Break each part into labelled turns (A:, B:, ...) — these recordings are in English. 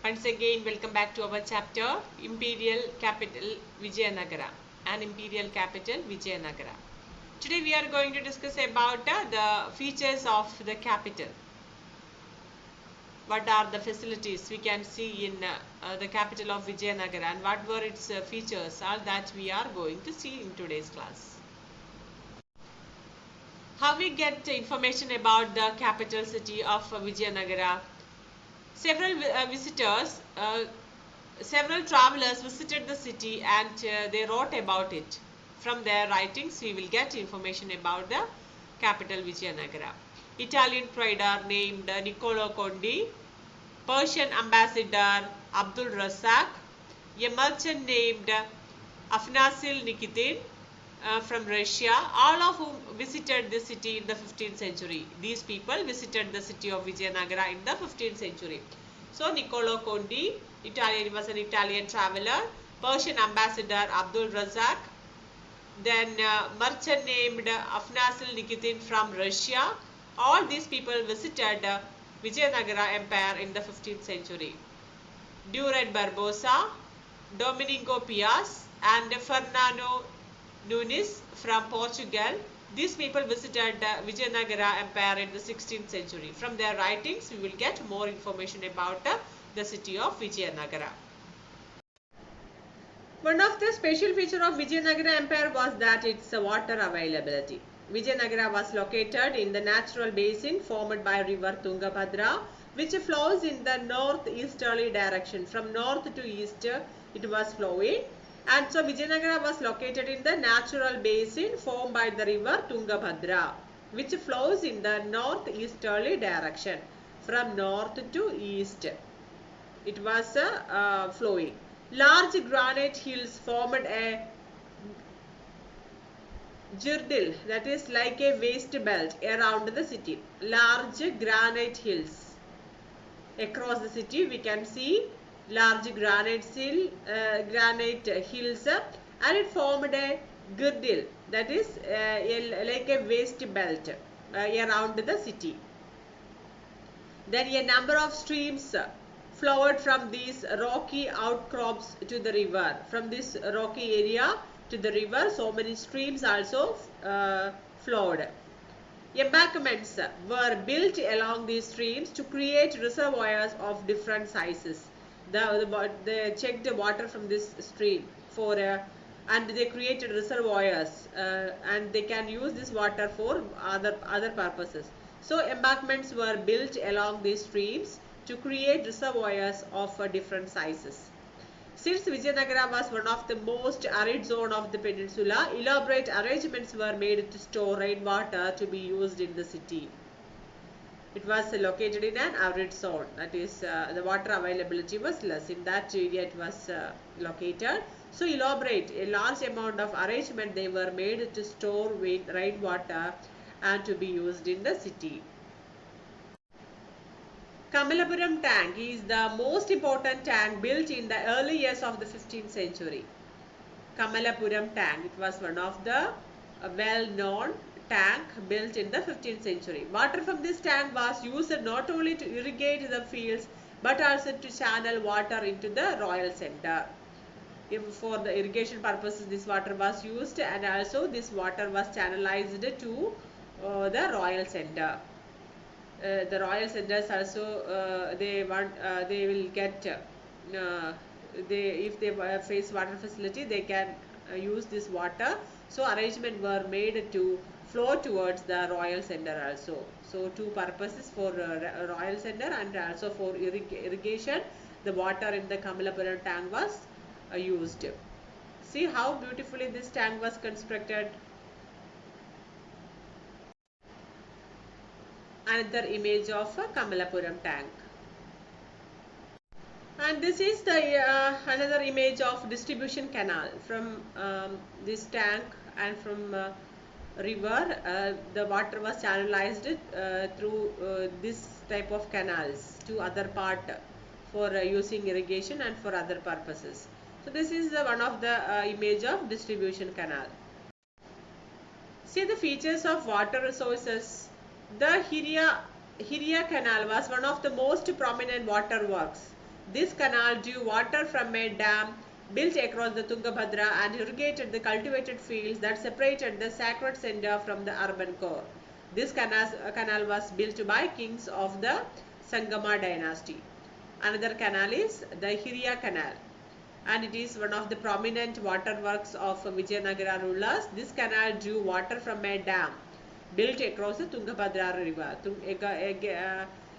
A: Once again, welcome back to our chapter Imperial Capital Vijayanagara and Imperial Capital Vijayanagara. Today we are going to discuss about the features of the capital. What are the facilities we can see in the capital of Vijayanagara and what were its features? All that we are going to see in today's class. How we get information about the capital city of Vijayanagara? Several several travelers visited the city and they wrote about it. From their writings, we will get information about the capital Vijayanagara. Italian trader named Niccolo Conti, Persian ambassador Abdul Razak, a merchant named Afnasil Nikitin from Russia, all of whom visited the city in the 15th century. These people visited the city of Vijayanagara in the 15th century. So Niccolo Conti, Italian, was an Italian traveler. Persian ambassador Abdul Razak, then merchant named Afnasil Nikitin from Russia. All these people visited Vijayanagara Empire in the 15th century. Durand Barbosa, Domenico Pias, and Fernando Nunes from Portugal. These people visited Vijayanagara Empire in the 16th century. From their writings, we will get more information about the city of Vijayanagara. One of the special features of Vijayanagara Empire was that its water availability. Vijayanagara was located in the natural basin formed by river Tungabhadra, which flows in the northeasterly direction. From north to east, it was flowing. And so Vijayanagara was located in the natural basin formed by the river Tungabhadra, which flows in the northeasterly direction. From north to east, it was flowing. Large granite hills formed a girdle, that is like a waste belt around the city. Large granite hills across the city, we can see large granite hills, and it formed a girdle, that is like a waste belt around the city. Then a number of streams flowed from these rocky outcrops to the river. From this rocky area to the river, so many streams also flowed. Embankments were built along these streams to create reservoirs of different sizes. They checked the water from this stream for and they created reservoirs and they can use this water for other purposes. So embankments were built along these streams to create reservoirs of different sizes. Since Vijayanagara was one of the most arid zone of the peninsula, elaborate arrangements were made to store rainwater to be used in the city. It was located in an arid zone, that is the water availability was less. In that area it was located. So elaborate, a large amount of arrangement they were made to store rainwater and to be used in the city. Kamalapuram tank is the most important tank built in the early years of the 15th century. Kamalapuram tank, it was one of the well-known tank built in the 15th century. Water from this tank was used not only to irrigate the fields but also to channel water into the royal center. For the irrigation purposes this water was used, and also this water was channelized to the royal center. The royal centers also they will get if they face water facility, they can use this water. So arrangement were made to flow towards the royal center also. So two purposes, for royal center and also for irrigation, the water in the Kamalapuram tank was used. See how beautifully this tank was constructed. Another image of a Kamalapuram tank. And this is the another image of distribution canal. From this tank and from river, the water was channelized through this type of canals to other part for using irrigation and for other purposes. So this is one of the image of distribution canal. See the features of water resources. The Hiria Canal was one of the most prominent waterworks This canal drew water from a dam built across the Tungabhadra and irrigated the cultivated fields that separated the sacred center from the urban core. This canal was built by kings of the Sangama dynasty. Another canal is the Hiriya Canal, and it is one of the prominent waterworks of Vijayanagara rulers. This canal drew water from a dam built across the Tungabhadra river.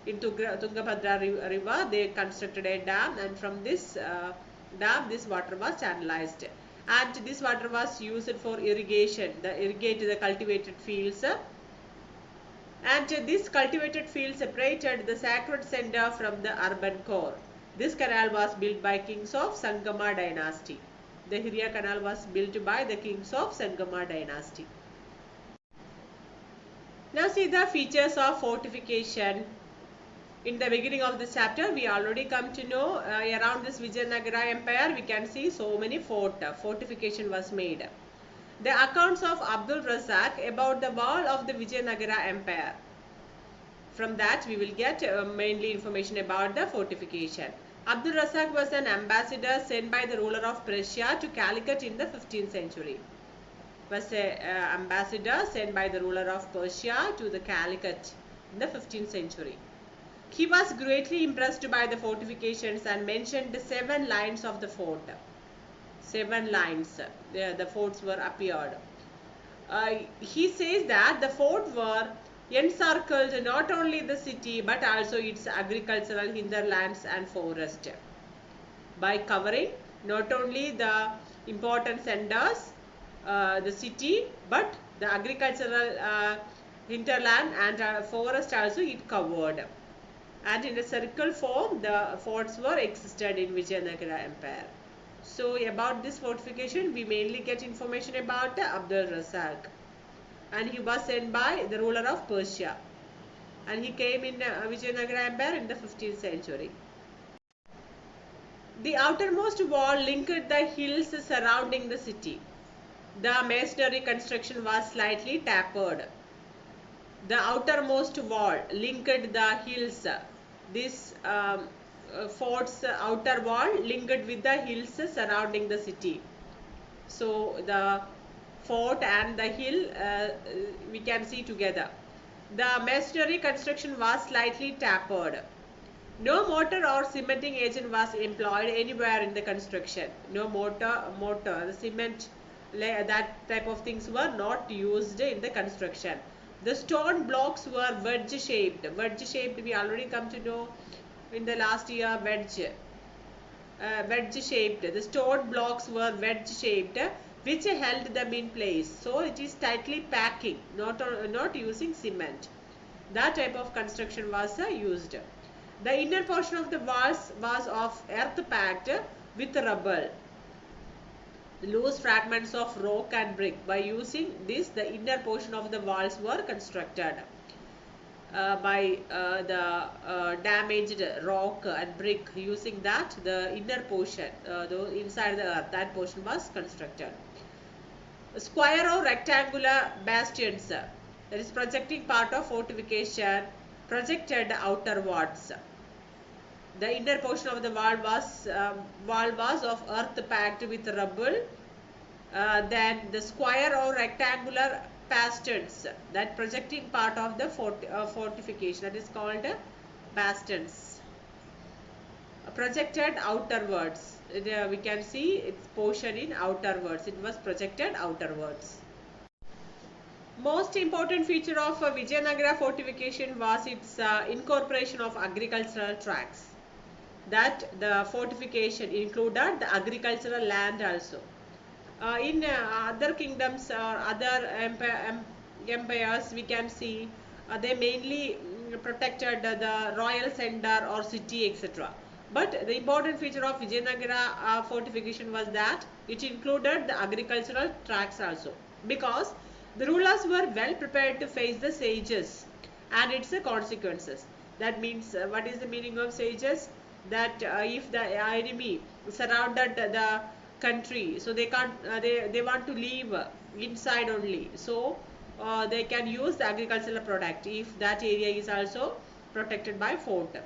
A: In Tungabhadra river, they constructed a dam, and from this dam, this water was channelized. And this water was used for irrigation, irrigate the cultivated fields. And this cultivated field separated the sacred center from the urban core. This canal was built by kings of Sangama dynasty. The Hiriya Canal was built by the kings of Sangama dynasty. Now see the features of fortification. In the beginning of this chapter, we already come to know around this Vijayanagara Empire, we can see so many fortification was made. The accounts of Abdul Razak about the wall of the Vijayanagara Empire. From that, we will get mainly information about the fortification. Abdul Razak was an ambassador sent by the ruler of Persia to Calicut in the 15th century. Was an ambassador sent by the ruler of Persia to the Calicut in the 15th century. He was greatly impressed by the fortifications and mentioned 7 lines of the fort. 7 lines. The forts were appeared. He says that the fort were encircled not only the city but also its agricultural hinterlands and forest, by covering not only the important centers, the city, but the agricultural hinterland and forest also it covered. And in a circle form, the forts were existed in Vijayanagara Empire. So about this fortification, we mainly get information about Abdul Razak, and he was sent by the ruler of Persia, and he came in Vijayanagara Empire in the 15th century. The outermost wall linked the hills surrounding the city. The masonry construction was slightly tapered. The outermost wall linked the hills. This fort's outer wall linked with the hills surrounding the city. So the fort and the hill we can see together. The masonry construction was slightly tapered. No mortar or cementing agent was employed anywhere in the construction. No mortar, cement, that type of things were not used in the construction. The stone blocks were wedge shaped. Wedge shaped, we already come to know in the last year, wedge shaped. The stone blocks were wedge shaped, which held them in place. So it is tightly packing, not using cement. That type of construction was used. The inner portion of the walls was of earth packed with rubble, loose fragments of rock and brick. By using this, the inner portion of the walls were constructed. By the damaged rock and brick, using that, the inner portion, inside the earth, that portion was constructed. Square or rectangular bastions, that is projecting part of fortification, projected outer walls. The inner portion of the wall was of earth packed with rubble. Then the square or rectangular bastions, that projecting part of the fortification, that is called bastions. Projected outerwards. We can see its portion in outerwards. It was projected outerwards. Most important feature of Vijayanagara fortification was its incorporation of agricultural tracts. That the fortification included the agricultural land also. In other kingdoms or other empires, we can see they mainly protected the royal center or city, etc. But the important feature of Vijayanagara fortification was that it included the agricultural tracts also, because the rulers were well prepared to face the sieges and its consequences. That means, what is the meaning of sieges? That if the enemy surrounded the country, so they can't they want to leave inside only, so they can use the agricultural product if that area is also protected by fort.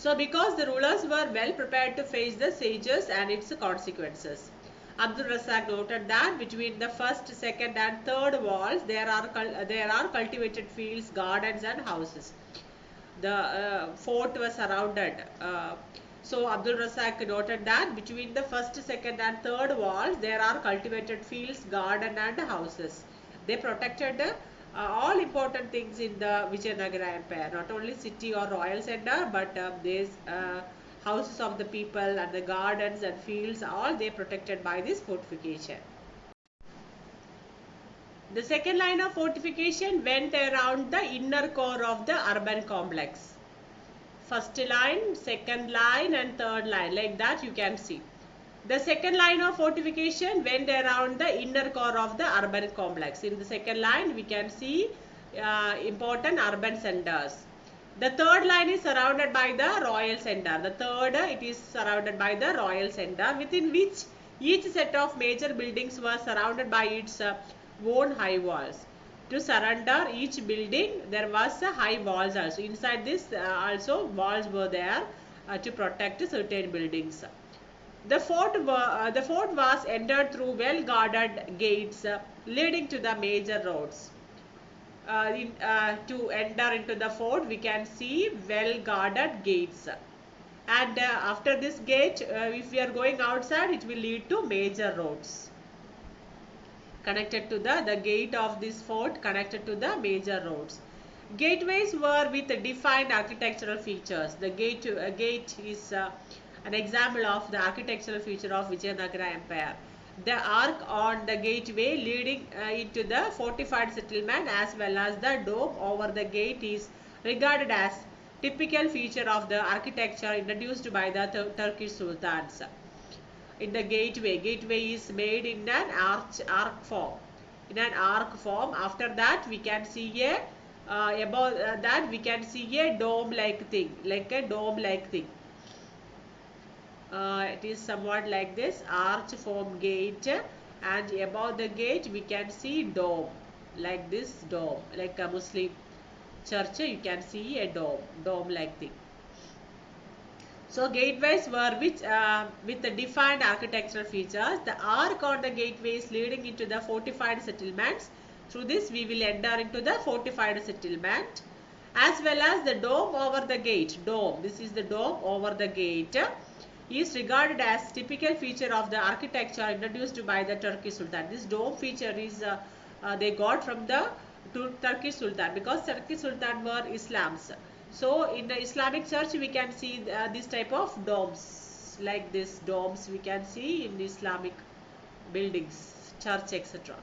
A: So because the rulers were well prepared to face the sieges and its consequences. Abdul Razak noted that between the first, second and third walls there are cultivated fields, gardens and houses. The fort was surrounded. So Abdul Razak noted that between the first, second and third walls there are cultivated fields, garden and houses. They protected all important things in the Vijayanagara Empire, not only city or royal center, but these houses of the people and the gardens and fields, all they protected by this fortification. The second line of fortification went around the inner core of the urban complex. First line, second line and third line, like that you can see. The second line of fortification went around the inner core of the urban complex. In the second line we can see important urban centers. The third line is surrounded by the royal center. The third it is surrounded by the royal center, within which each set of major buildings was surrounded by its own high walls. To surrender each building there was a high walls also. Inside this also walls were there to protect certain buildings. The fort was entered through well-guarded gates leading to the major roads. To enter into the fort, we can see well-guarded gates. And after this gate, if we are going outside, it will lead to major roads. Connected to the gate of this fort, connected to the major roads. Gateways were with defined architectural features. The gate is an example of the architectural feature of Vijayanagara Empire. The arc on the gateway leading into the fortified settlement as well as the dome over the gate is regarded as typical feature of the architecture introduced by the Turkish sultans. In the gateway is made in an arc form. In an arc form, after that we can see a above that we can see a dome like thing, like a dome like thing. It is somewhat like this arch form gate, and above the gate we can see dome, like this dome, like a Muslim church you can see a dome like thing. So gateways were with the defined architectural features. The arc on the gateways leading into the fortified settlements. Through this we will enter into the fortified settlement, as well as the dome over the gate. Dome. This is the dome over the gate. Is regarded as typical feature of the architecture introduced by the Turkish Sultan. This dome feature is they got from the Turkish Sultan, because Turkish Sultan were Islams. So in the Islamic church we can see this type of domes, like this domes we can see in Islamic buildings, church, etc.